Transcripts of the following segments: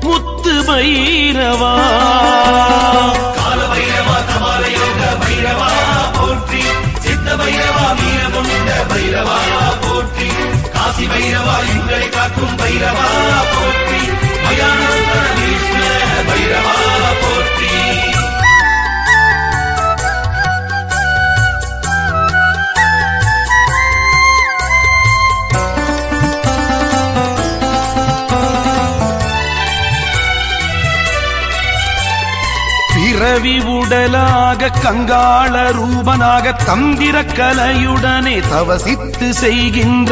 முத்து பைரவா கால பைரவா கபால யோக பைரவா போற்றி சித்த பைரவா வீரமுண்ட பைரவா போற்றி காசி பைரவா எங்களை காக்கும் பைரவா போற்றி மயானந்தர விஷ்ணு பைரவா போற்றி பிறவி உடலாக கங்காள ரூபனாக தந்திர கலையுடனே தவசித்து செய்கின்ற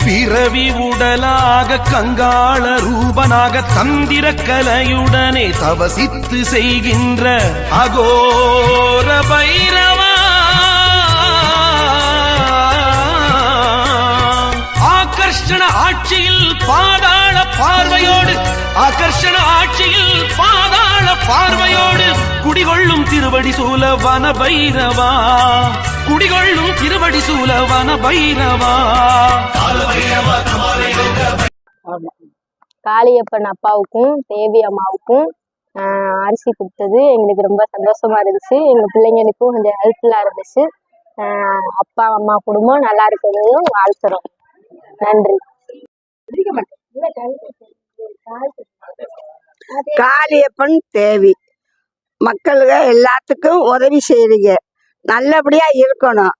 பிறவி உடலாக கங்காள ரூபனாக தந்திர கலையுடனே தவசித்து செய்கின்ற அகோர பைரவா ஆகர்ஷண ஆட்சியில் பாதாள பார்வையோடு ஆகர்ஷண ஆட்சியில் பாதாள பார்வையோடு குடிகொள்ளும் திருவடி சூல வன பைரவா குடிகொள்ளும் திருவடி சூல வன பைரவா காளியப்பன் அப்பாவுக்கும் தேவி அம்மாவுக்கும் அரிசி கொடுத்தது எங்களுக்கு ரொம்ப சந்தோஷமா இருந்துச்சு. எங்க பிள்ளைங்களுக்கும் கொஞ்சம் ஹெல்ப்ஃபுல்லா இருந்துச்சு. அப்பா அம்மா குடும்பம் நல்லா இருக்கிறதையும் வாழ்த்துறோம். நன்றி. காளியப்பன் தேவி மக்களுக்கு எல்லாத்துக்கும் உதவி செய்றீங்க. நல்லபடியா இருக்கணும்.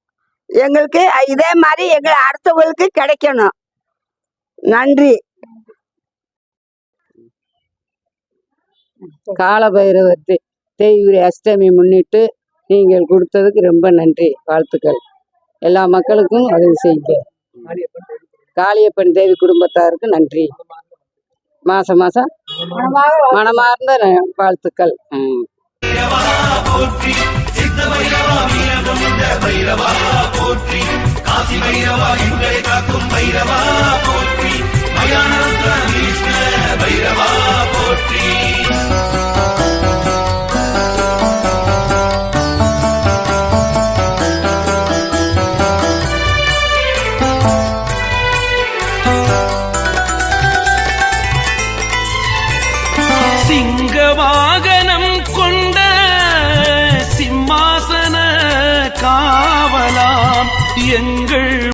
எங்களுக்கு இதே மாதிரி எங்களை அடுத்தவங்களுக்கு கிடைக்கணும். நன்றி. காலபைரவர் தேய்பிரை அஷ்டமி முன்னிட்டு நீங்கள் கொடுத்ததுக்கு ரொம்ப நன்றி, வாழ்த்துக்கள். எல்லா மக்களுக்கும் உதவி செய்யுங்க. காளியப்பன் தேவி குடும்பத்தாருக்கு நன்றி. மாசம் மாசம் மனமார்ந்த வாழ்த்துக்கள். போற்றி சித்த பைரவா வீரமுண்ட பைரவா போற்றி காசி பைரவா எங்களை காக்கும் பைரவா போற்றி மயானந்தர விஷ்ணு பைரவா போற்றி சிங்க வாகனம் கொண்ட சிம்மாசன காவலாம் எங்கள்